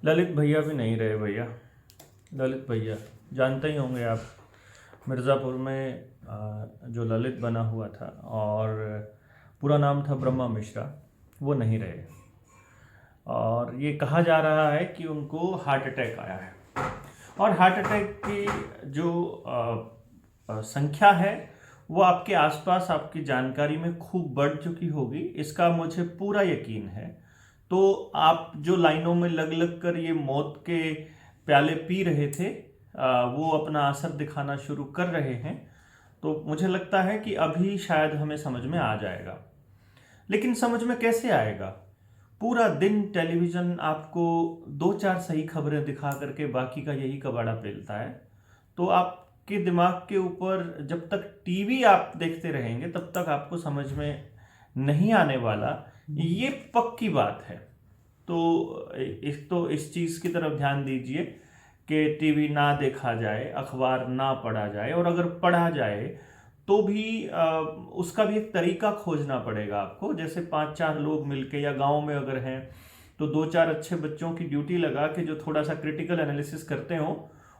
ललित भैया भी नहीं रहे भैया। ललित भैया जानते ही होंगे आप, मिर्ज़ापुर में जो ललित बना हुआ था और पूरा नाम था ब्रह्मा मिश्रा, वो नहीं रहे। और ये कहा जा रहा है कि उनको हार्ट अटैक आया है। और हार्ट अटैक की जो संख्या है वो आपके आसपास आपकी जानकारी में खूब बढ़ चुकी होगी, इसका मुझे पूरा यकीन है। तो आप जो लाइनों में लग लग कर ये मौत के प्याले पी रहे थे, वो अपना असर दिखाना शुरू कर रहे हैं। तो मुझे लगता है कि अभी शायद हमें समझ में आ जाएगा। लेकिन समझ में कैसे आएगा? पूरा दिन टेलीविज़न आपको दो चार सही खबरें दिखा करके बाकी का यही कबाड़ा पेलता है। तो आपके दिमाग के ऊपर जब तक टीवी आप देखते रहेंगे तब तक आपको समझ में नहीं आने वाला, ये पक्की बात है। तो इस चीज़ की तरफ ध्यान दीजिए कि टीवी ना देखा जाए, अखबार ना पढ़ा जाए, और अगर पढ़ा जाए तो भी उसका भी एक तरीका खोजना पड़ेगा आपको। जैसे 5-4 लोग मिलके, या गांव में अगर हैं तो 2-4 अच्छे बच्चों की ड्यूटी लगा के जो थोड़ा सा क्रिटिकल एनालिसिस करते हों,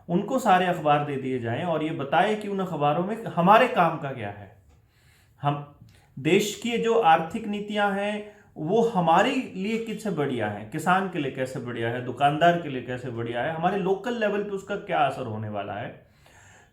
उनको सारे अखबार दे दिए जाएं और ये बताए कि उन अखबारों में हमारे काम का क्या है। हम देश की जो आर्थिक नीतियां हैं वो हमारे लिए किससे बढ़िया है, किसान के लिए कैसे बढ़िया है, दुकानदार के लिए कैसे बढ़िया है, हमारे लोकल लेवल पे उसका क्या असर होने वाला है।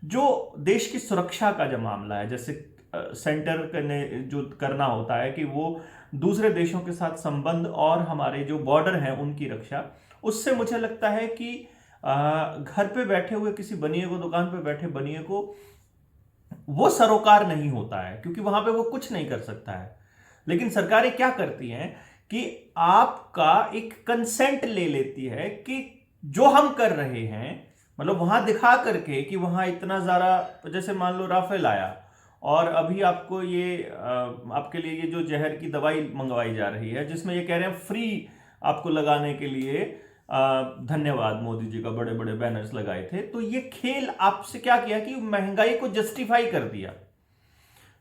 जो देश की सुरक्षा का जो मामला है, जैसे सेंटर करने जो करना होता है कि वो दूसरे देशों के साथ संबंध और हमारे जो बॉर्डर हैं उनकी रक्षा, उससे मुझे लगता है कि घर पे बैठे हुए किसी बनिए को, दुकान पे बैठे बनिए को वो सरोकार नहीं होता है, क्योंकि वहां पे वो कुछ नहीं कर सकता है। लेकिन सरकारें क्या करती हैं कि आपका एक कंसेंट ले लेती है कि जो हम कर रहे हैं, मतलब वहां दिखा करके कि वहां इतना ज़्यादा, जैसे मान लो राफेल आया और अभी आपको ये आपके लिए ये जो जहर की दवाई मंगवाई जा रही है जिसमें ये कह रहे हैं फ्री आपको लगाने के लिए, धन्यवाद मोदी जी का, बड़े बड़े बैनर्स लगाए थे। तो ये खेल आपसे क्या किया कि महंगाई को जस्टिफाई कर दिया।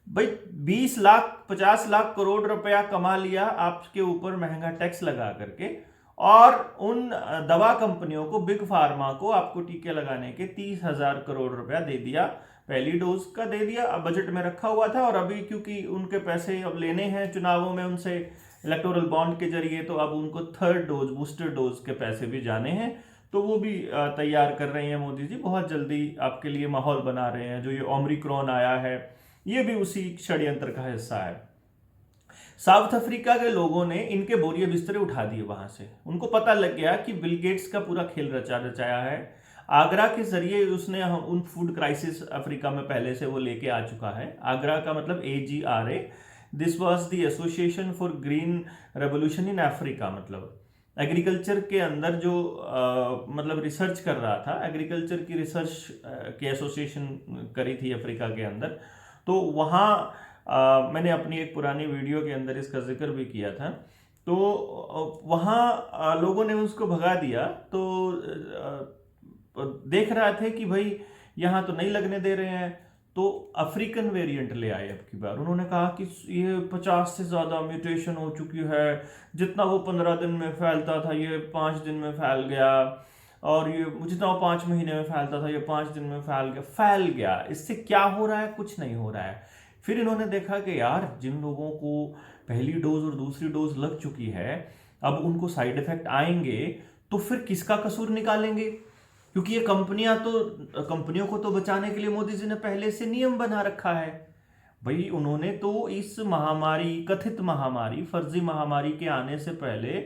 भाई 20 लाख 50 लाख करोड़ रुपया कमा लिया आपके ऊपर महंगा टैक्स लगा करके, और उन दवा कंपनियों को, बिग फार्मा को आपको टीके लगाने के 30,000 करोड़ रुपया दे दिया। पहली डोज का दे दिया, अब बजट में रखा हुआ था, और अभी क्योंकि उनके पैसे अब लेने हैं चुनावों में उनसे इलेक्टोरल बॉन्ड के जरिए, तो अब उनको थर्ड डोज, बूस्टर डोज के पैसे भी जाने हैं। तो वो भी तैयार कर रहे हैं मोदी जी, बहुत जल्दी आपके लिए माहौल बना रहे हैं। जो ये ओमिक्रॉन आया है ये भी उसी षड्यंत्र का हिस्सा है। साउथ अफ्रीका के लोगों ने इनके बोरिए बिस्तरे उठा दिए वहां से। उनको पता लग गया कि बिल गेट्स का पूरा खेल रचाया है। आगरा के जरिए उसने उन फूड क्राइसिस अफ्रीका में पहले से वो लेके आ चुका है। आगरा का मतलब AGRA, this was the association for green revolution in Africa, मतलब एग्रीकल्चर के अंदर जो मतलब रिसर्च कर रहा था, एग्रीकल्चर की रिसर्च की एसोसिएशन करी थी अफ्रीका के अंदर। तो वहाँ मैंने अपनी एक पुरानी वीडियो के अंदर इसका जिक्र भी किया था। तो वहाँ लोगों ने उसको भगा दिया। तो देख रहे थे कि भाई यहाँ तो नहीं लगने दे रहे हैं, तो अफ्रीकन वेरिएंट ले आए। अब की बार उन्होंने कहा कि ये 50 से ज़्यादा म्यूटेशन हो चुकी है, जितना वो 15 दिन में फैलता था ये 5 दिन में फैल गया, और ये जितना वो 5 महीने में फैलता था ये 5 दिन में फैल गया। इससे क्या हो रहा है? कुछ नहीं हो रहा है। फिर इन्होंने देखा कि यार जिन लोगों को पहली डोज और दूसरी डोज लग चुकी है, अब उनको साइड इफेक्ट आएंगे, तो फिर किसका कसूर निकालेंगे? क्योंकि ये कंपनियों को तो बचाने के लिए मोदी जी ने पहले से नियम बना रखा है। भाई उन्होंने तो इस महामारी, कथित महामारी, फर्जी महामारी के आने से पहले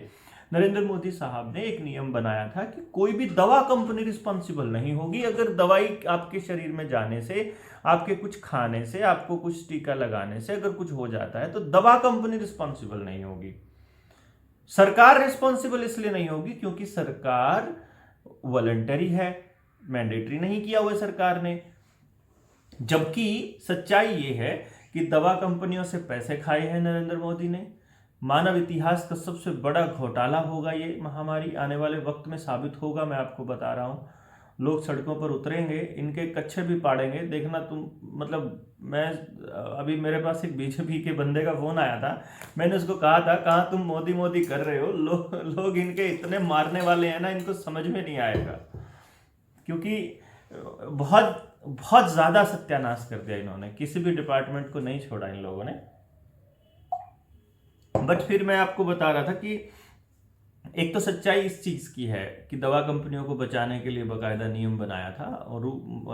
नरेंद्र मोदी साहब ने एक नियम बनाया था कि कोई भी दवा कंपनी रिस्पॉन्सिबल नहीं होगी अगर दवाई आपके शरीर में जाने से, आपके कुछ खाने से, आपको कुछ टीका लगाने से अगर कुछ हो जाता है तो दवा कंपनी रिस्पॉन्सिबल नहीं होगी। सरकार रिस्पॉन्सिबल इसलिए नहीं होगी क्योंकि सरकार वॉलंटरी है, मैंडेटरी नहीं किया हुआ सरकार ने। जबकि सच्चाई ये है कि दवा कंपनियों से पैसे खाए हैं नरेंद्र मोदी ने। मानव इतिहास का सबसे बड़ा घोटाला होगा ये महामारी, आने वाले वक्त में साबित होगा, मैं आपको बता रहा हूं। लोग सड़कों पर उतरेंगे, इनके कच्छे भी पाड़ेंगे, देखना तुम, मतलब मैं अभी मेरे पास एक बीजेपी के बंदे का फ़ोन आया था। मैंने उसको कहा था, कहाँ तुम मोदी मोदी कर रहे हो, लोग इनके इतने मारने वाले हैं ना, इनको समझ में नहीं आएगा। क्योंकि बहुत बहुत ज़्यादा सत्यानाश कर दिया इन्होंने, किसी भी डिपार्टमेंट को नहीं छोड़ा इन लोगों ने। बट फिर मैं आपको बता रहा था कि एक तो सच्चाई इस चीज़ की है कि दवा कंपनियों को बचाने के लिए बाकायदा नियम बनाया था और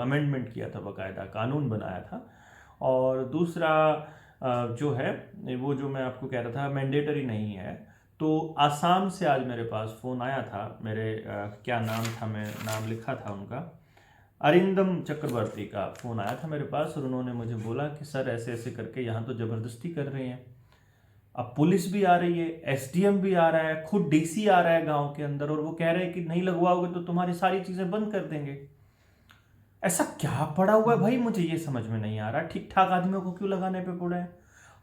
अमेंडमेंट किया था, बाकायदा कानून बनाया था। और दूसरा जो है वो जो मैं आपको कह रहा था मैंडेटरी नहीं है। तो आसाम से आज मेरे पास फ़ोन आया था, मेरे क्या नाम था, मैं नाम लिखा था उनका, अरिंदम चक्रवर्ती का फ़ोन आया था मेरे पास। और उन्होंने मुझे बोला कि सर ऐसे ऐसे करके यहाँ तो ज़बरदस्ती कर रहे हैं। अब पुलिस भी आ रही है, एसडीएम भी आ रहा है, खुद डीसी आ रहा है गांव के अंदर, और वो कह रहे हैं कि नहीं लगवाओगे तो तुम्हारी सारी चीज़ें बंद कर देंगे। ऐसा क्या पड़ा हुआ है भाई, मुझे ये समझ में नहीं आ रहा। ठीक ठाक आदमियों को क्यों लगाने पे पड़ा है?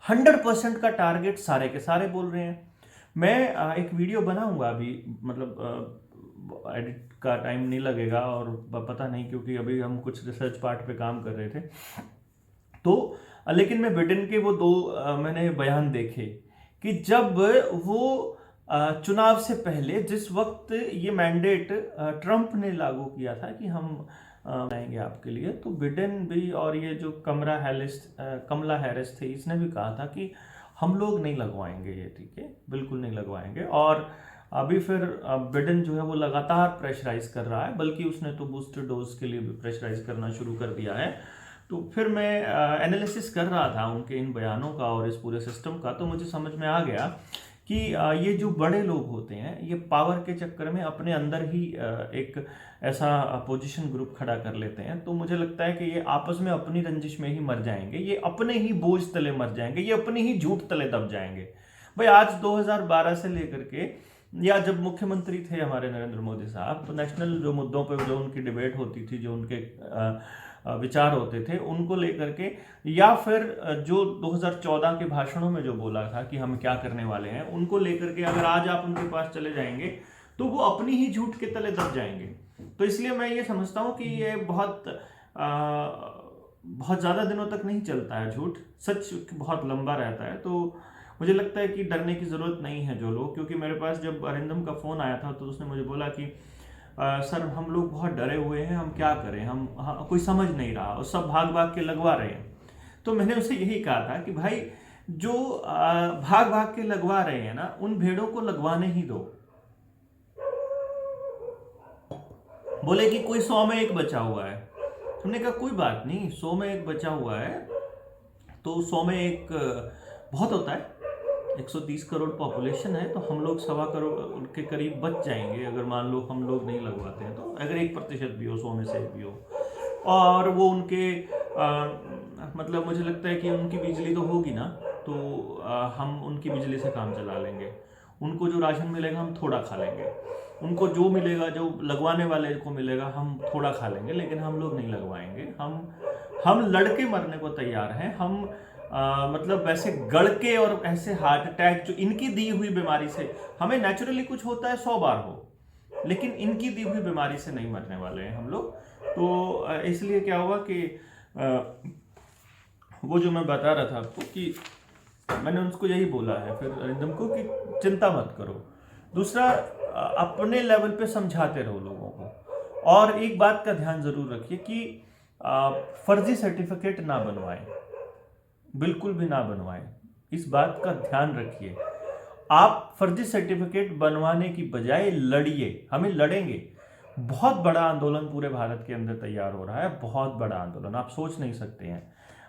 100% का टारगेट सारे के सारे बोल रहे हैं। मैं एक वीडियो बनाऊंगा अभी, मतलब एडिट का टाइम नहीं लगेगा और पता नहीं, क्योंकि अभी हम कुछ रिसर्च पार्ट पे काम कर रहे थे। तो लेकिन मैं बिडेन के वो दो मैंने बयान देखे कि जब वो चुनाव से पहले जिस वक्त ये मैंडेट ट्रंप ने लागू किया था कि हम बनाएंगे आपके लिए, तो बिडेन भी और ये जो कमला हैरिस थे, इसने भी कहा था कि हम लोग नहीं लगवाएंगे ये टीके, बिल्कुल नहीं लगवाएंगे। और अभी फिर बिडेन जो है वो लगातार प्रेशराइज कर रहा है, बल्कि उसने तो बूस्टर डोज के लिए भी प्रेशराइज करना शुरू कर दिया है। तो फिर मैं एनालिसिस कर रहा था उनके इन बयानों का और इस पूरे सिस्टम का, तो मुझे समझ में आ गया कि ये जो बड़े लोग होते हैं ये पावर के चक्कर में अपने अंदर ही एक ऐसा अपोजिशन ग्रुप खड़ा कर लेते हैं। तो मुझे लगता है कि ये आपस में अपनी रंजिश में ही मर जाएंगे, ये अपने ही बोझ तले मर जाएंगे, ये अपनी ही झूठ तले दब जाएंगे। भाई आज 2012 से लेकर के, या जब मुख्यमंत्री थे हमारे नरेंद्र मोदी साहब, तो नेशनल जो मुद्दों पर जो उनकी डिबेट होती थी, जो उनके विचार होते थे उनको लेकर के, या फिर जो 2014 के भाषणों में जो बोला था कि हम क्या करने वाले हैं, उनको लेकर के अगर आज आप उनके पास चले जाएंगे तो वो अपनी ही झूठ के तले दब जाएंगे। तो इसलिए मैं ये समझता हूँ कि ये बहुत ज़्यादा दिनों तक नहीं चलता है झूठ, सच बहुत लंबा रहता है। तो मुझे लगता है कि डरने की ज़रूरत नहीं है जो लोग, क्योंकि मेरे पास जब अरिंदम का फ़ोन आया था तो उसने मुझे बोला कि सर हम लोग बहुत डरे हुए हैं, हम क्या करें, हम कोई समझ नहीं रहा और सब भाग भाग के लगवा रहे हैं। तो मैंने उसे यही कहा था कि भाई जो भाग भाग के लगवा रहे हैं ना, उन भेड़ों को लगवाने ही दो। बोले कि कोई 100 में एक बचा हुआ है। हमने कहा कोई बात नहीं, 100 में एक बचा हुआ है तो 100 में एक बहुत होता है। 130 करोड़ पॉपुलेशन है, तो हम लोग 1.25 करोड़ के करीब बच जाएंगे अगर मान लो हम लोग नहीं लगवाते हैं। तो अगर 1% भी हो, 100 में से एक भी हो, और वो उनके मतलब मुझे लगता है कि उनकी बिजली तो होगी ना, तो हम उनकी बिजली से काम चला लेंगे। उनको जो राशन मिलेगा हम थोड़ा खा लेंगे, उनको जो मिलेगा, जो लगवाने वाले को मिलेगा, हम थोड़ा खा लेंगे, लेकिन हम लोग नहीं लगवाएंगे। हम लड़के मरने को तैयार हैं। हम मतलब वैसे गड़ के और ऐसे हार्ट अटैक जो इनकी दी हुई बीमारी से, हमें नेचुरली कुछ होता है 100 बार हो, लेकिन इनकी दी हुई बीमारी से नहीं मरने वाले हैं हम लोग। तो इसलिए क्या हुआ कि वो जो मैं बता रहा था आपको कि मैंने उसको यही बोला है फिर अरिंदम को कि चिंता मत करो। दूसरा, अपने लेवल पे समझाते रहो लोगों को। और एक बात का ध्यान जरूर रखिए कि फर्जी सर्टिफिकेट ना बनवाएं, बिल्कुल भी ना बनवाएं। इस बात का ध्यान रखिए। आप फर्जी सर्टिफिकेट बनवाने की बजाय लड़िए, हमें लड़ेंगे। बहुत बड़ा आंदोलन पूरे भारत के अंदर तैयार हो रहा है, बहुत बड़ा आंदोलन, आप सोच नहीं सकते हैं।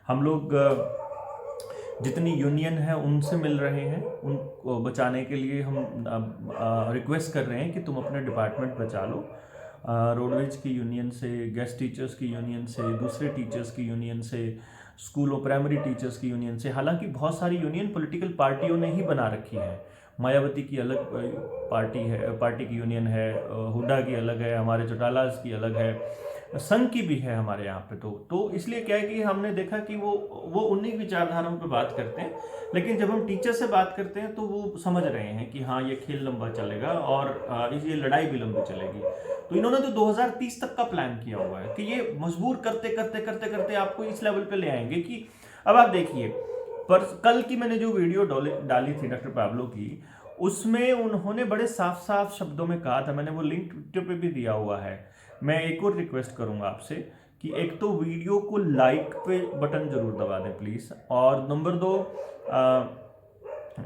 हम लोग जितनी यूनियन है उनसे मिल रहे हैं, उनको बचाने के लिए हम रिक्वेस्ट कर रहे हैं कि तुम अपने डिपार्टमेंट बचा लो। रोडवेज की यूनियन से, गेस्ट टीचर्स की यूनियन से, दूसरे टीचर्स की यूनियन से, स्कूलों प्राइमरी टीचर्स की यूनियन से। हालांकि बहुत सारी यूनियन पॉलिटिकल पार्टियों ने ही बना रखी है। मायावती की अलग पार्टी की यूनियन है, हुड्डा की अलग है, हमारे चौटालाज की अलग है, संघ की भी है हमारे यहाँ पे। तो इसलिए क्या है कि हमने देखा कि वो उन्हीं विचारधाराओं पे बात करते हैं, लेकिन जब हम टीचर से बात करते हैं तो वो समझ रहे हैं कि हाँ ये खेल लंबा चलेगा और ये लड़ाई भी लंबी चलेगी। तो इन्होंने तो 2030 तक का प्लान किया हुआ है कि ये मजबूर करते करते करते करते आपको इस लेवल पे ले आएंगे कि अब आप देखिए। पर कल की मैंने जो वीडियो डाली थी डॉक्टर पाब्लो की, उसमें उन्होंने बड़े साफ साफ शब्दों में कहा था, मैंने वो लिंक ट्विटर पे भी दिया हुआ है। मैं एक और रिक्वेस्ट करूंगा आपसे कि एक तो वीडियो को लाइक पे बटन जरूर दबा दें प्लीज़, और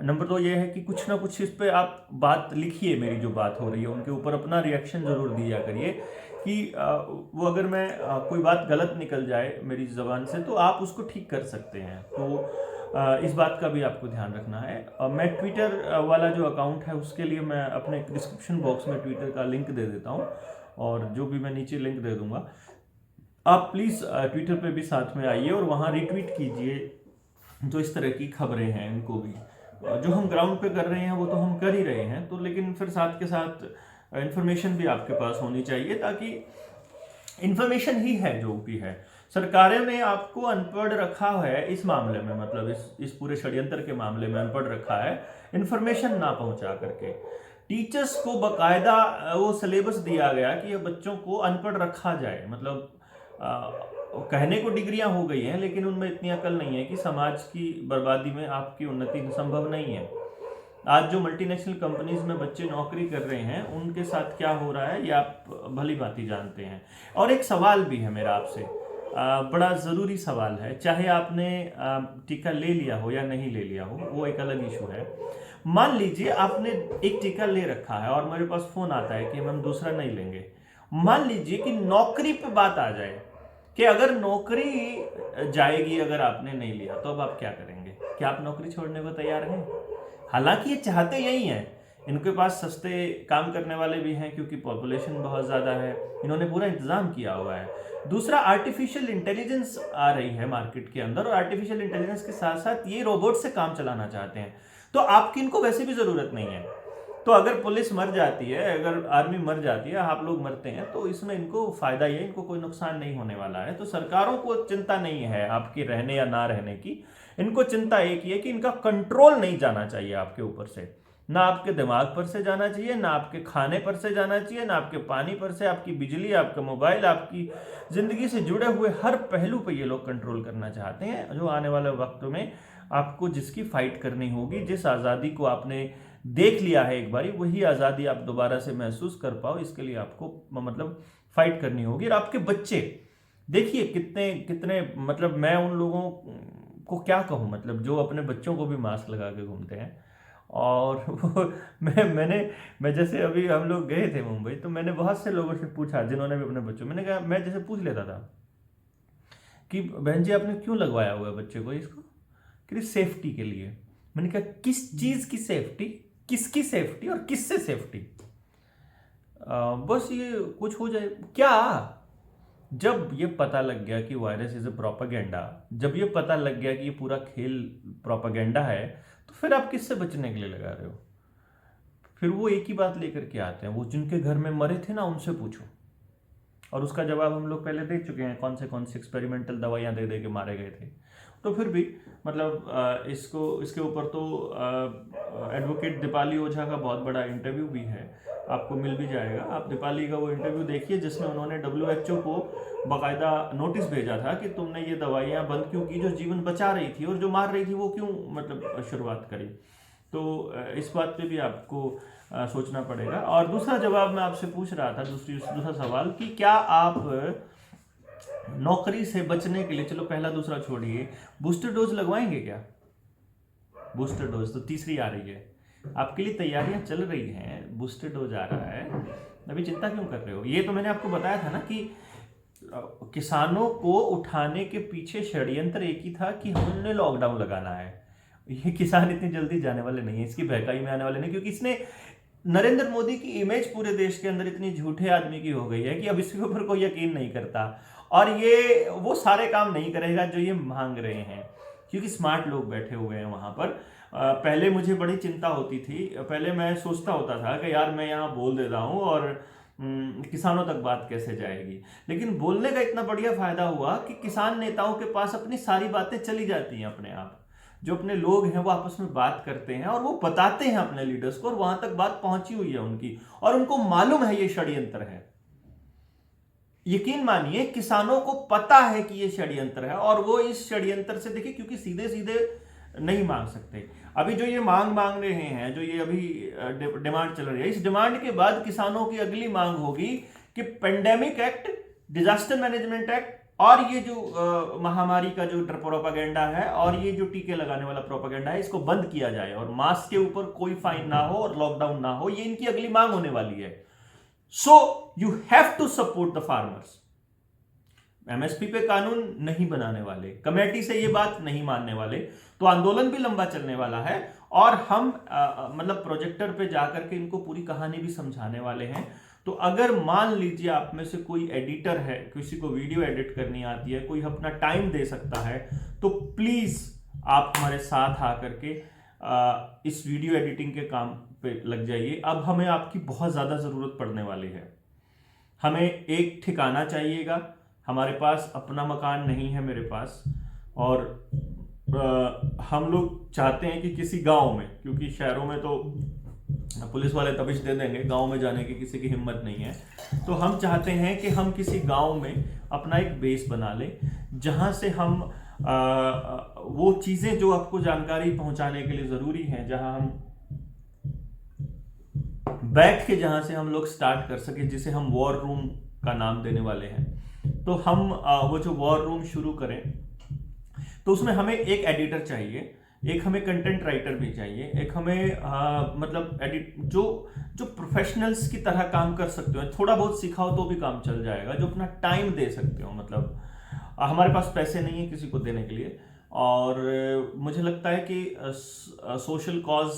नंबर दो ये है कि कुछ ना कुछ इस पे आप बात लिखिए, मेरी जो बात हो रही है उनके ऊपर अपना रिएक्शन जरूर दिया करिए कि वो अगर मैं कोई बात गलत निकल जाए मेरी ज़बान से तो आप उसको ठीक कर सकते हैं। तो इस बात का भी आपको ध्यान रखना है। मैं ट्विटर वाला जो अकाउंट है उसके लिए मैं अपने डिस्क्रिप्शन बॉक्स में ट्विटर का लिंक दे देता हूँ, और जो भी मैं नीचे लिंक दे दूंगा, आप प्लीज़ ट्विटर पे भी साथ में आइए और वहाँ रिट्वीट कीजिए जो इस तरह की खबरें हैं इनको भी। जो हम ग्राउंड पे कर रहे हैं वो तो हम कर ही रहे हैं, तो लेकिन फिर साथ के साथ इन्फॉर्मेशन भी आपके पास होनी चाहिए, ताकि इन्फॉर्मेशन ही है जो भी है। सरकारें ने आपको अनपढ़ रखा है इस मामले में, मतलब इस पूरे षड्यंत्र के मामले में अनपढ़ रखा है, इन्फॉर्मेशन ना पहुंचा करके। टीचर्स को बकायदा वो सिलेबस दिया गया कि ये बच्चों को अनपढ़ रखा जाए, मतलब कहने को डिग्रियां हो गई हैं लेकिन उनमें इतनी अकल नहीं है कि समाज की बर्बादी में आपकी उन्नति संभव नहीं है। आज जो मल्टीनेशनल कंपनीज में बच्चे नौकरी कर रहे हैं उनके साथ क्या हो रहा है ये आप भली भांति जानते हैं। और एक सवाल भी है मेरा आपसे, बड़ा ज़रूरी सवाल है, चाहे आपने टीका ले लिया हो या नहीं ले लिया हो वो एक अलग इशू है। मान लीजिए आपने एक टीका ले रखा है और मेरे पास फ़ोन आता है कि हम दूसरा नहीं लेंगे। मान लीजिए कि नौकरी पे बात आ जाए कि अगर नौकरी जाएगी अगर आपने नहीं लिया तो अब आप क्या करेंगे? क्या आप नौकरी छोड़ने को तैयार हैं? हालांकि ये चाहते यही हैं, इनके पास सस्ते काम करने वाले भी हैं क्योंकि पॉपुलेशन बहुत ज़्यादा है, इन्होंने पूरा इंतज़ाम किया हुआ है। दूसरा, आर्टिफिशियल इंटेलिजेंस आ रही है मार्केट के अंदर, और आर्टिफिशियल इंटेलिजेंस के साथ साथ ये रोबोट से काम चलाना चाहते हैं, तो आपकी इनको वैसे भी ज़रूरत नहीं है। तो अगर पुलिस मर जाती है, अगर आर्मी मर जाती है, आप लोग मरते हैं, तो इसमें इनको फायदा ये, इनको कोई नुकसान नहीं होने वाला है। तो सरकारों को चिंता नहीं है आपके रहने या ना रहने की, इनको चिंता एक ही है कि इनका कंट्रोल नहीं जाना चाहिए आपके ऊपर से, ना आपके दिमाग पर से जाना चाहिए, ना आपके खाने पर से जाना चाहिए, ना आपके पानी पर से, आपकी बिजली, आपका मोबाइल, आपकी जिंदगी से जुड़े हुए हर पहलू पर ये लोग कंट्रोल करना चाहते हैं। जो आने वाले वक्त में आपको जिसकी फाइट करनी होगी, जिस आज़ादी को आपने देख लिया है एक बारी, वही आज़ादी आप दोबारा से महसूस कर पाओ, इसके लिए आपको मतलब फाइट करनी होगी। और आपके बच्चे देखिए कितने कितने, मतलब मैं उन लोगों को क्या कहूँ, मतलब जो अपने बच्चों को भी मास्क लगा के घूमते हैं। और मैं जैसे अभी हम लोग गए थे मुंबई, तो मैंने बहुत से लोगों से पूछा जिन्होंने भी अपने बच्चों, मैंने कहा, मैं जैसे पूछ लेता था कि बहन जी आपने क्यों लगवाया हुआ है बच्चे को इसको, कि सेफ्टी के लिए। मैंने कहा किस चीज़ की सेफ्टी, किसकी सेफ्टी और किससे सेफ्टी? बस ये कुछ हो जाए क्या? जब ये पता लग गया कि वायरस इज ए प्रोपागेंडा, जब ये पता लग गया कि ये पूरा खेल प्रोपागेंडा है, तो फिर आप किससे बचने के लिए लगा रहे हो? फिर वो एक ही बात लेकर के आते हैं, वो जिनके घर में मरे थे ना उनसे पूछो, और उसका जवाब हम लोग पहले दे चुके हैं, कौन से एक्सपेरिमेंटल दवाइयाँ दे दे के मारे गए थे। तो फिर भी मतलब इसके ऊपर तो एडवोकेट दीपाली ओझा का बहुत बड़ा इंटरव्यू भी है, आपको मिल भी जाएगा। आप दीपाली का वो इंटरव्यू देखिए जिसमें उन्होंने WHO को बाकायदा नोटिस भेजा था कि तुमने ये दवाइयाँ बंद क्यों की जो जीवन बचा रही थी, और जो मार रही थी वो क्यों मतलब शुरुआत करी। तो इस बात पे भी आपको सोचना पड़ेगा। और दूसरा जवाब मैं आपसे पूछ रहा था, दूसरा सवाल, कि क्या आप नौकरी से बचने के लिए, चलो पहला दूसरा छोड़िए, बूस्टर डोज लगवाएंगे क्या? बूस्टर डोज तो तीसरी आ रही है, आपके लिए तैयारियां चल रही हैं, बूस्टर डोज आ रहा है, अभी चिंता क्यों कर रहे हो? ये तो मैंने आपको बताया था ना कि किसानों को उठाने के पीछे षड्यंत्र एक ही था कि हमने लॉकडाउन लगाना है। ये किसान इतनी जल्दी जाने वाले नहीं है, इसकी बहकाई में आने वाले नहीं, क्योंकि इसने नरेंद्र मोदी की इमेज पूरे देश के अंदर इतनी झूठे आदमी की हो गई है कि अब इसके ऊपर कोई यकीन नहीं करता, और ये वो सारे काम नहीं करेगा जो ये मांग रहे हैं, क्योंकि स्मार्ट लोग बैठे हुए हैं वहां पर। पहले मुझे बड़ी चिंता होती थी, पहले मैं सोचता होता था कि यार मैं यहाँ बोल देता हूँ और किसानों तक बात कैसे जाएगी। लेकिन बोलने का इतना बढ़िया फायदा हुआ कि किसान नेताओं के पास अपनी सारी बातें चली जाती हैं अपने आप। जो अपने लोग हैं वो आपस में बात करते हैं और वो बताते हैं अपने लीडर्स को, और वहां तक बात पहुंची हुई है उनकी, और उनको मालूम है ये षड्यंत्र है। यकीन मानिए किसानों को पता है कि ये षड्यंत्र है, और वो इस षड्यंत्र से, देखिए, क्योंकि सीधे सीधे नहीं मांग सकते। अभी जो ये मांग रहे हैं, जो ये अभी डिमांड चल रही है, इस डिमांड के बाद किसानों की अगली मांग होगी कि pandemic act, disaster management act, और ये जो महामारी का जो प्रोपागेंडा है और ये जो टीके लगाने वाला प्रोपागेंडा है, इसको बंद किया जाए और मास्क के ऊपर कोई फाइन ना हो और लॉकडाउन ना हो। ये इनकी अगली मांग होने वाली है। So you have to support the farmers. MSP पे कानून नहीं बनाने वाले, कमेटी से ये बात नहीं मानने वाले, तो आंदोलन भी लंबा चलने वाला है, और हम मतलब प्रोजेक्टर पे जाकर के इनको पूरी कहानी भी समझाने वाले हैं। तो अगर मान लीजिए आप में से कोई एडिटर है, किसी को वीडियो एडिट करनी आती है, कोई अपना टाइम दे सकता है, तो प्लीज आप हमारे साथ आकर के इस वीडियो एडिटिंग के काम पे लग जाइए। अब हमें आपकी बहुत ज्यादा जरूरत पड़ने वाली है। हमें एक ठिकाना चाहिएगा, हमारे पास अपना मकान नहीं है मेरे पास, और हम लोग चाहते हैं कि किसी गांव में, क्योंकि शहरों में तो पुलिस वाले तबिश दे देंगे, गांव में जाने की किसी की हिम्मत नहीं है, तो हम चाहते हैं कि हम किसी गांव में अपना एक बेस बना लें, जहां से हम वो चीजें जो आपको जानकारी पहुंचाने के लिए जरूरी है, जहां हम बैठ के, जहां से हम लोग स्टार्ट कर सके, जिसे हम वॉर रूम का नाम देने वाले हैं। तो हम वो जो वॉर रूम शुरू करें, तो उसमें हमें एक एडिटर चाहिए, एक हमें कंटेंट राइटर भी चाहिए, एक हमें मतलब जो प्रोफेशनल्स की तरह काम कर सकते हो, थोड़ा बहुत सिखाओ तो भी काम चल जाएगा, जो अपना टाइम दे सकते हो। मतलब हमारे पास पैसे नहीं है किसी को देने के लिए, और मुझे लगता है कि सोशल कॉज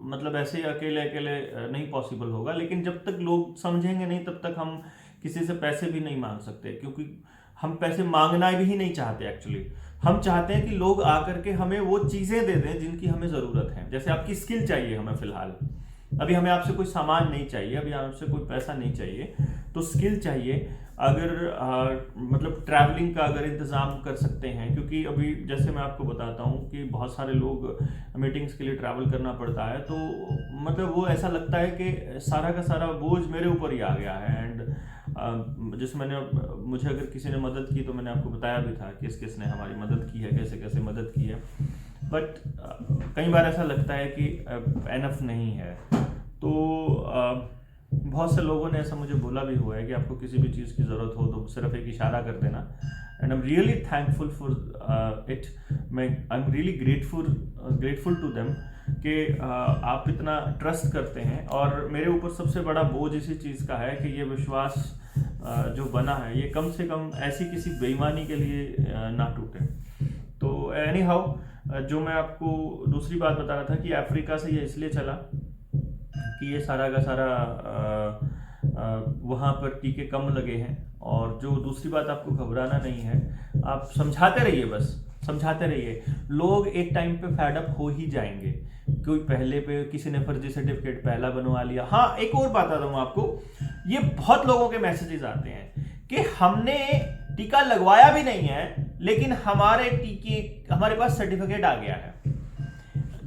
मतलब ऐसे अकेले अकेले नहीं पॉसिबल होगा, लेकिन जब तक लोग समझेंगे नहीं तब तक हम किसी से पैसे भी नहीं मांग सकते, क्योंकि हम पैसे मांगना भी नहीं चाहते। एक्चुअली हम चाहते हैं कि लोग आकर के हमें वो चीजें दे दें जिनकी हमें जरूरत है। जैसे आपकी स्किल चाहिए हमें फिलहाल, अभी हमें आपसे कोई सामान नहीं चाहिए, अभी आपसे कोई पैसा नहीं चाहिए, तो स्किल चाहिए। अगर मतलब ट्रैवलिंग का अगर इंतज़ाम कर सकते हैं, क्योंकि अभी जैसे मैं आपको बताता हूँ कि बहुत सारे लोग मीटिंग्स के लिए ट्रैवल करना पड़ता है, तो मतलब वो ऐसा लगता है कि सारा का सारा बोझ मेरे ऊपर ही आ गया है। एंड जैसे मुझे अगर किसी ने मदद की तो मैंने आपको बताया भी था किस किस ने हमारी मदद की है, कैसे कैसे मदद की है, बट कई बार ऐसा लगता है कि एनफ नहीं है। तो बहुत से लोगों ने ऐसा मुझे बोला भी हुआ है कि आपको किसी भी चीज़ की ज़रूरत हो तो सिर्फ एक इशारा कर देना, and I am really thankful for it. I am really grateful to them कि आप इतना ट्रस्ट करते हैं, और मेरे ऊपर सबसे बड़ा बोझ इसी चीज़ का है कि ये विश्वास जो बना है ये कम से कम ऐसी किसी बेईमानी के लिए ना टूटे। तो एनी हाउ, जो मैं आपको दूसरी बात बता रहा था कि अफ्रीका से ये इसलिए चला कि ये सारा का सारा वहाँ पर टीके कम लगे हैं, और जो दूसरी बात आपको घबराना नहीं है, आप समझाते रहिए, बस समझाते रहिए। लोग एक टाइम पे फैड अप हो ही जाएंगे, कोई पहले पे किसी ने फर्जी सर्टिफिकेट पहला बनवा लिया। हाँ, एक और बात आता हूँ आपको, ये बहुत लोगों के मैसेजेस आते हैं कि हमने टीका लगवाया भी नहीं है लेकिन हमारे पास सर्टिफिकेट आ गया है।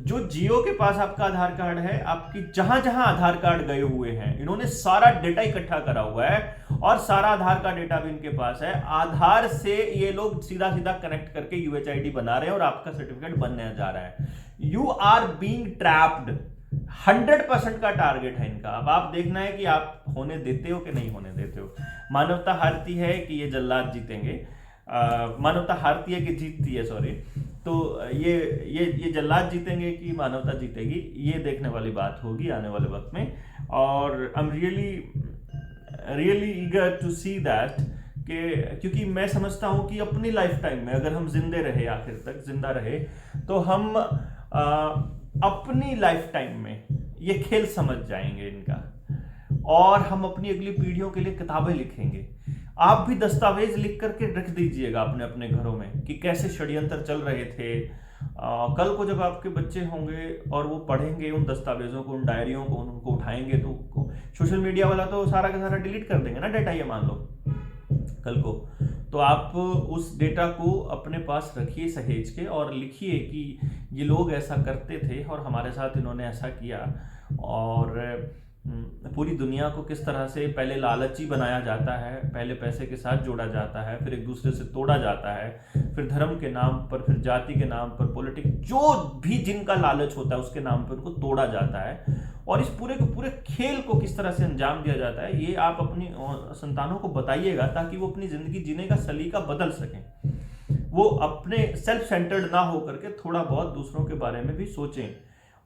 जो जियो के पास आपका आधार कार्ड है, आपकी जहां जहां आधार कार्ड गए हुए हैं, इन्होंने सारा डेटा इकट्ठा करा हुआ है, और सारा आधार का डेटा भी इनके पास है। आधार से ये लोग सीधा सीधा कनेक्ट करके यूएचआईडी बना रहे हैं और आपका सर्टिफिकेट बनने जा रहा है। You are being trapped. 100% का टारगेट है इनका। अब आप देखना है कि आप होने देते हो कि नहीं होने देते हो। मानवता हारती है कि ये जल्लाद जीतेंगे, मानवता हारती है कि जीतती है, सॉरी। तो ये जल्लाद जीतेंगे कि मानवता जीतेगी, ये देखने वाली बात होगी आने वाले वक्त में। और I am really eager to see that, क्योंकि मैं समझता हूं कि अपनी लाइफ टाइम में अगर हम जिंदे रहे, आखिर तक जिंदा रहे, तो हम अपनी लाइफ टाइम में ये खेल समझ जाएंगे इनका, और हम अपनी अगली पीढ़ियों के लिए किताबें लिखेंगे। आप भी दस्तावेज लिख करके रख दीजिएगा अपने अपने घरों में कि कैसे षड्यंत्र चल रहे थे। कल को जब आपके बच्चे होंगे और वो पढ़ेंगे उन दस्तावेजों को, उन डायरियों को, उनको उठाएंगे, तो सोशल मीडिया वाला तो सारा का सारा डिलीट कर देंगे ना डेटा, ये मान लो कल को। तो आप उस डेटा को अपने पास रखिए सहेज के, और लिखिए कि ये लोग ऐसा करते थे और हमारे साथ इन्होंने ऐसा किया। और पूरी दुनिया को किस तरह से पहले लालची बनाया जाता है, पहले पैसे के साथ जोड़ा जाता है, फिर एक दूसरे से तोड़ा जाता है, फिर धर्म के नाम पर, फिर जाति के नाम पर, पॉलिटिक्स, जो भी जिनका लालच होता है उसके नाम पर उनको तोड़ा जाता है। और इस पूरे के पूरे खेल को किस तरह से अंजाम दिया जाता है, ये आप अपनी संतानों को बताइएगा, ताकि वो अपनी जिंदगी जीने का सलीका बदल सकें, वो अपने सेल्फ सेंटर्ड ना हो करके थोड़ा बहुत दूसरों के बारे में भी सोचें।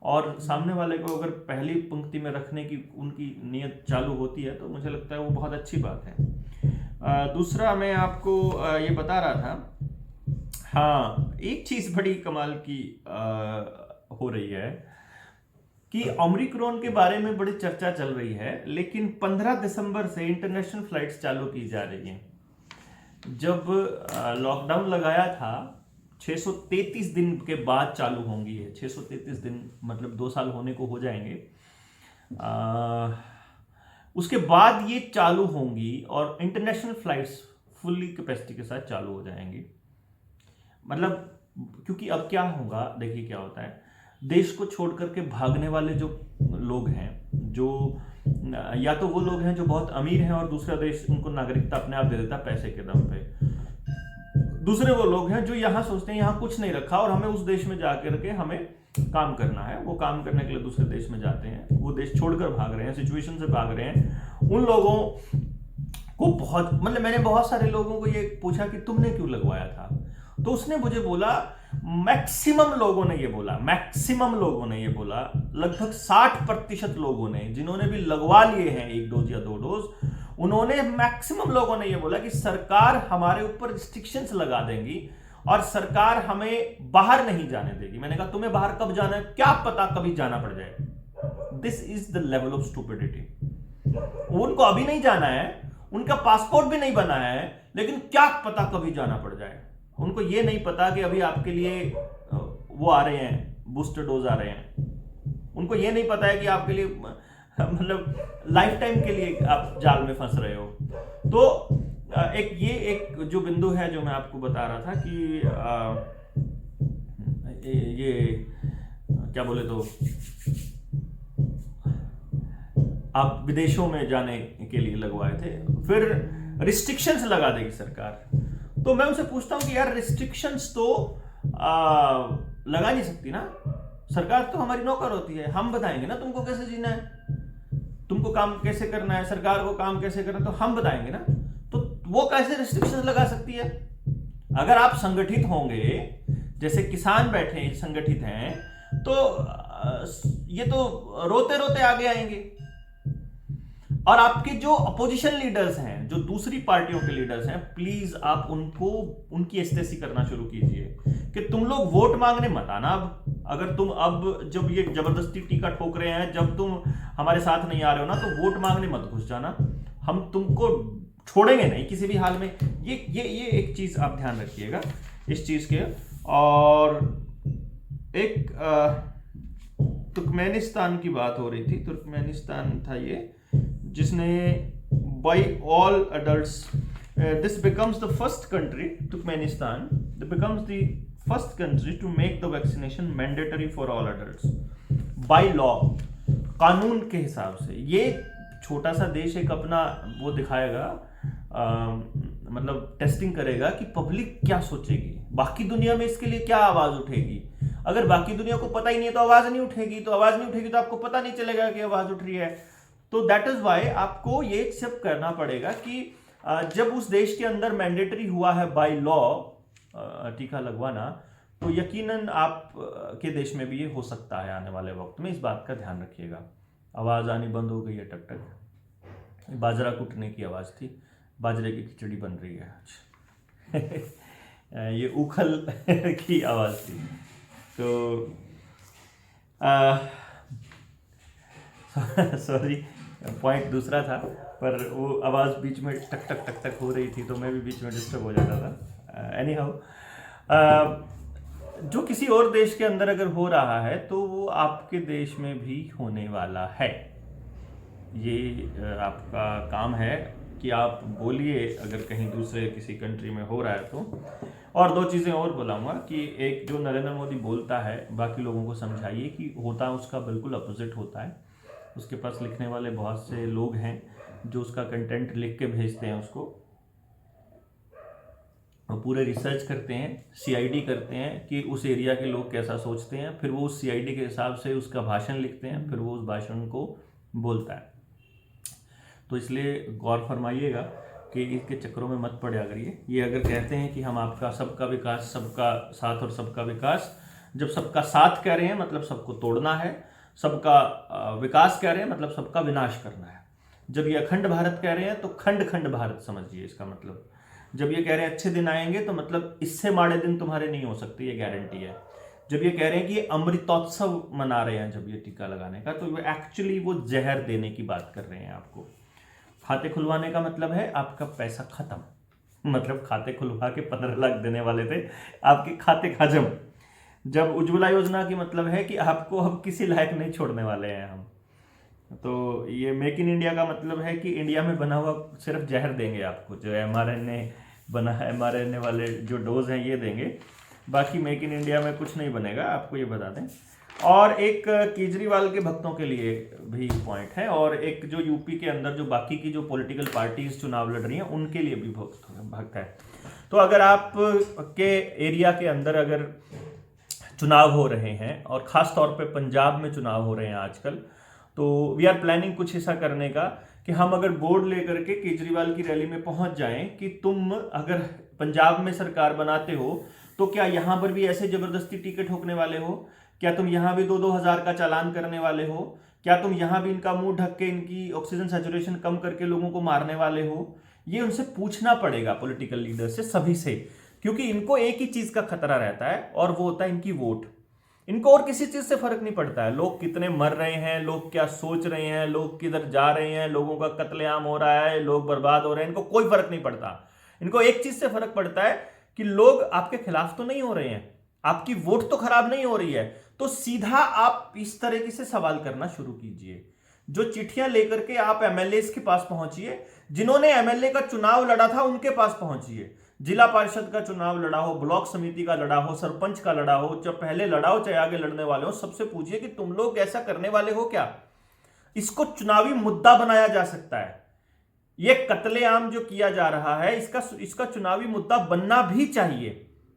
और सामने वाले को अगर पहली पंक्ति में रखने की उनकी नीयत चालू होती है तो मुझे लगता है वो बहुत अच्छी बात है। दूसरा मैं आपको ये बता रहा था, हाँ एक चीज़ बड़ी कमाल की हो रही है कि ओमिक्रॉन के बारे में बड़ी चर्चा चल रही है, लेकिन 15 दिसंबर से इंटरनेशनल फ्लाइट्स चालू की जा रही हैं। जब लॉकडाउन लगाया था 633 दिन के बाद चालू होंगी है, 633 दिन मतलब 2 साल होने को हो जाएंगे। उसके बाद ये चालू होंगी और इंटरनेशनल फ्लाइट्स फुल्ली कैपेसिटी के साथ चालू हो जाएंगी। मतलब क्योंकि अब क्या होगा, देखिए क्या होता है, देश को छोड़ करके भागने वाले जो लोग हैं, जो या तो वो लोग हैं जो बहुत अमीर हैं और दूसरा देश उनको नागरिकता अपने आप दे देता पैसे के दम पे, दूसरे वो लोग हैं जो यहाँ सोचते हैं यहाँ कुछ नहीं रखा और हमें उस देश में जाकर के हमें काम करना है। वो काम करने के लिए दूसरे देश में जाते हैं, वो देश छोड़कर भाग रहे हैं, सिचुएशन से भाग रहे हैं। उन लोगों को बहुत, मतलब मैंने बहुत सारे लोगों को ये पूछा कि तुमने क्यों लगवाया था, तो उसने मुझे बोला, मैक्सिमम लोगों ने ये बोला, मैक्सिमम लोगों ने ये बोला, लगभग 60% लोगों ने जिन्होंने भी लगवा लिए हैं 1 डोज या 2 डोज, उन्होंने, मैक्सिमम लोगों ने ये बोला कि सरकार हमारे ऊपर रिस्ट्रिक्शंस लगा देंगी और सरकार हमें बाहर नहीं जाने देगी। मैंने कहा तुम्हें बाहर कब जाना है, क्या पता कभी जाना पड़ जाए। This is the level of stupidity. उनको अभी नहीं जाना है, उनका पासपोर्ट भी नहीं बना है, लेकिन क्या पता कभी जाना पड़ जाए। उनको ये नहीं पता कि अभी आपके लिए वो आ रहे हैं, बूस्टर डोज आ रहे हैं। उनको ये नहीं पता है कि आपके लिए मतलब लाइफ टाइम के लिए आप जाल में फंस रहे हो। तो एक जो बिंदु है जो मैं आपको बता रहा था कि ये क्या बोले तो आप विदेशों में जाने के लिए लगवाए थे, फिर रिस्ट्रिक्शंस लगा देगी सरकार। तो मैं उनसे पूछता हूं कि यार रिस्ट्रिक्शंस तो लगा नहीं सकती ना सरकार, तो हमारी नौकर होती है, हम बताएंगे ना तुमको कैसे जीना है, तुमको काम कैसे करना है, सरकार को काम कैसे करना है तो हम बताएंगे ना। तो वो कैसे रिस्ट्रिक्शंस लगा सकती है? अगर आप संगठित होंगे, जैसे किसान बैठे संगठित हैं, तो ये तो रोते रोते आगे आएंगे। और आपके जो अपोजिशन लीडर्स हैं, जो दूसरी पार्टियों के लीडर्स हैं, प्लीज आप उनको उनकी एस्टेसी करना शुरू कीजिए कि तुम लोग वोट मांगने मत आना। अब अगर तुम अब जब ये जबरदस्ती टीका ठोक रहे हैं, जब तुम हमारे साथ नहीं आ रहे हो ना, तो वोट मांगने मत घुस जाना, हम तुमको छोड़ेंगे नहीं किसी भी हाल में। ये एक चीज आप ध्यान रखिएगा इस चीज के। और एक तुर्कमेनिस्तान की बात हो रही थी, तुर्कमेनिस्तान था ये, जिसने by all adults this becomes the first country, Turkmenistan becomes the first country to make the vaccination mandatory for all adults by law, कानून के हिसाब से। ये छोटा सा देश एक अपना वो दिखाएगा, मतलब टेस्टिंग करेगा कि पब्लिक क्या सोचेगी, बाकी दुनिया में इसके लिए क्या आवाज उठेगी। अगर बाकी दुनिया को पता ही नहीं है तो आवाज नहीं उठेगी, तो आवाज नहीं उठेगी तो आपको पता नहीं चलेगा कि आवाज उठ रही है। तो दैट इज वाई आपको ये सब करना पड़ेगा कि जब उस देश के अंदर मैंडेटरी हुआ है बाय लॉ टीका लगवाना, तो यकीनन आप के देश में भी ये हो सकता है आने वाले वक्त में। इस बात का ध्यान रखिएगा। आवाज आनी बंद हो गई है, टक टक, बाजरा कूटने की आवाज थी, बाजरे की खिचड़ी बन रही है आज ये उखल की आवाज थी। तो सॉरी, पॉइंट दूसरा था, पर वो आवाज़ बीच में टक टक टक टक हो रही थी तो मैं भी बीच में डिस्टर्ब हो जाता था। एनी हाउ, जो किसी और देश के अंदर अगर हो रहा है तो वो आपके देश में भी होने वाला है। ये आपका काम है कि आप बोलिए अगर कहीं दूसरे किसी कंट्री में हो रहा है तो। और दो चीज़ें और बोलाऊँगा कि एक जो नरेंद्र मोदी बोलता है बाकी लोगों को समझाइए कि होता उसका बिल्कुल अपोजिट होता है। उसके पास लिखने वाले बहुत से लोग हैं जो उसका कंटेंट लिख के भेजते हैं उसको, और पूरे रिसर्च करते हैं, सीआईडी करते हैं कि उस एरिया के लोग कैसा सोचते हैं, फिर वो उस सीआईडी के हिसाब से उसका भाषण लिखते हैं, फिर वो उस भाषण को बोलता है। तो इसलिए गौर फरमाइएगा कि इसके चक्करों में मत पड़ा करिए। ये अगर कहते हैं कि हम आपका सबका विकास, सबका साथ और सबका विकास, जब सबका साथ कह रहे हैं मतलब सबको तोड़ना है, सबका विकास कह रहे हैं मतलब सबका विनाश करना है। जब ये अखंड भारत कह रहे हैं तो खंड खंड भारत समझिए इसका मतलब। जब ये कह रहे हैं अच्छे दिन आएंगे तो मतलब इससे माड़े दिन तुम्हारे नहीं हो सकते, ये गारंटी है। जब ये कह रहे हैं कि ये अमृतोत्सव मना रहे हैं जब ये टीका लगाने का, तो ये एक्चुअली वो जहर देने की बात कर रहे हैं आपको। खाते खुलवाने का मतलब है आपका पैसा खत्म, मतलब खाते खुलवा के 15 लाख देने वाले थे, आपके खाते खत्म। जब उज्ज्वला योजना की मतलब है कि आपको अब किसी लायक नहीं छोड़ने वाले हैं हम। तो ये मेक इन इंडिया का मतलब है कि इंडिया में बना हुआ सिर्फ जहर देंगे आपको, जो mRNA बना है, mRNA वाले जो डोज हैं ये देंगे, बाकी मेक इन इंडिया में कुछ नहीं बनेगा, आपको ये बता दें। और एक केजरीवाल के भक्तों के लिए भी पॉइंट है, और एक जो यूपी के अंदर जो बाकी की जो पॉलिटिकल पार्टीज चुनाव लड़ रही हैं उनके लिए भी भक्त है। तो अगर आप के एरिया के अंदर अगर चुनाव हो रहे हैं, और ख़ास तौर पे पंजाब में चुनाव हो रहे हैं आजकल, तो वी आर प्लानिंग कुछ ऐसा करने का कि हम अगर बोर्ड लेकर के केजरीवाल की रैली में पहुंच जाएं कि तुम अगर पंजाब में सरकार बनाते हो तो क्या यहाँ पर भी ऐसे ज़बरदस्ती टिकट ठोकने वाले हो? क्या तुम यहाँ भी 2-2 हज़ार का चालान करने वाले हो? क्या तुम यहाँ भी इनका मुंह ढक के इनकी ऑक्सीजन सैचुरेशन कम करके लोगों को मारने वाले हो? ये उनसे पूछना पड़ेगा, पॉलिटिकल लीडर से, सभी से, क्योंकि इनको एक ही चीज़ का खतरा रहता है और वो होता है इनकी वोट। इनको और किसी चीज से फर्क नहीं पड़ता है, लोग कितने मर रहे हैं, लोग क्या सोच रहे हैं, लोग किधर जा रहे हैं, लोगों का कत्लेआम हो रहा है, लोग बर्बाद हो रहे हैं, इनको कोई फर्क नहीं पड़ता। इनको एक चीज से फर्क पड़ता है कि लोग आपके खिलाफ तो नहीं हो रहे हैं, आपकी वोट तो खराब नहीं हो रही है। तो सीधा आप इस तरीके से सवाल करना शुरू कीजिए। जो चिट्ठियां लेकर के आप एमएलए के पास पहुंचिए, जिन्होंने एमएलए का चुनाव लड़ा था उनके पास पहुंचिए। जिला पार्षद का चुनाव लड़ा हो, ब्लॉक समिति का लड़ा हो, सरपंच का लड़ा हो, चाहे पहले लड़ा हो चाहे आगे लड़ने वाले हो, सबसे पूछिए कि तुम लोग ऐसा करने वाले हो क्या? इसको चुनावी मुद्दा बनाया जा सकता है। ये कत्लेआम जो किया जा रहा है इसका चुनावी मुद्दा बनना भी चाहिए।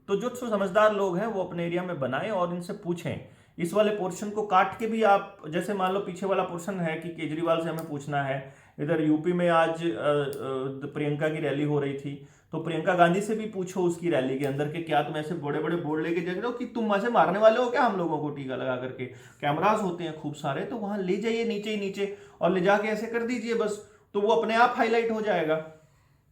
तो जो समझदार लोग हैं वो अपने एरिया में बनाएं और इनसे पूछें। इस वाले पोर्शन को काट के भी आप, जैसे मान लो पीछे वाला पोर्शन है कि केजरीवाल से हमें पूछना है, इधर यूपी में आज प्रियंका की रैली हो रही थी, तो प्रियंका गांधी से भी पूछो उसकी रैली के अंदर कि क्या तुम ऐसे बड़े बड़े बोर्ड लेके जा रहे हो कि तुम ऐसे मारने वाले हो क्या हम लोगों को टीका लगा करके? कैमरास होते हैं खूब सारे, तो वहां ले जाइए नीचे ही नीचे और ले जाके ऐसे कर दीजिए बस, तो वो अपने आप हाईलाइट हो जाएगा।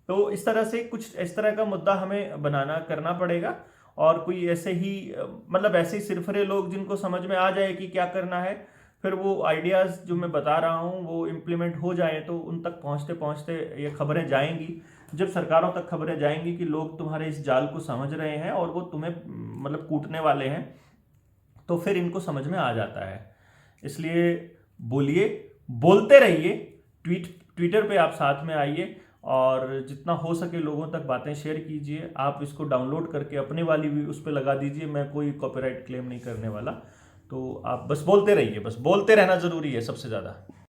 तो इस तरह से कुछ इस तरह का मुद्दा हमें करना पड़ेगा। और कोई ऐसे ही मतलब ऐसे ही सिरफरे लोग जिनको समझ में आ जाए कि क्या करना है, फिर वो आइडियाज़ जो मैं बता रहा हूँ वो इम्प्लीमेंट हो जाए, तो उन तक पहुँचते पहुँचते ये खबरें जाएंगी। जब सरकारों तक खबरें जाएंगी कि लोग तुम्हारे इस जाल को समझ रहे हैं और वो तुम्हें मतलब कूटने वाले हैं, तो फिर इनको समझ में आ जाता है। इसलिए बोलिए, बोलते रहिए, ट्विटर पे आप साथ में आइए और जितना हो सके लोगों तक बातें शेयर कीजिए। आप इसको डाउनलोड करके अपने वाली भी उस पर लगा दीजिए, मैं कोई कॉपीराइट क्लेम नहीं करने वाला। तो आप बस बोलते रहिए, बस बोलते रहना ज़रूरी है सबसे ज़्यादा।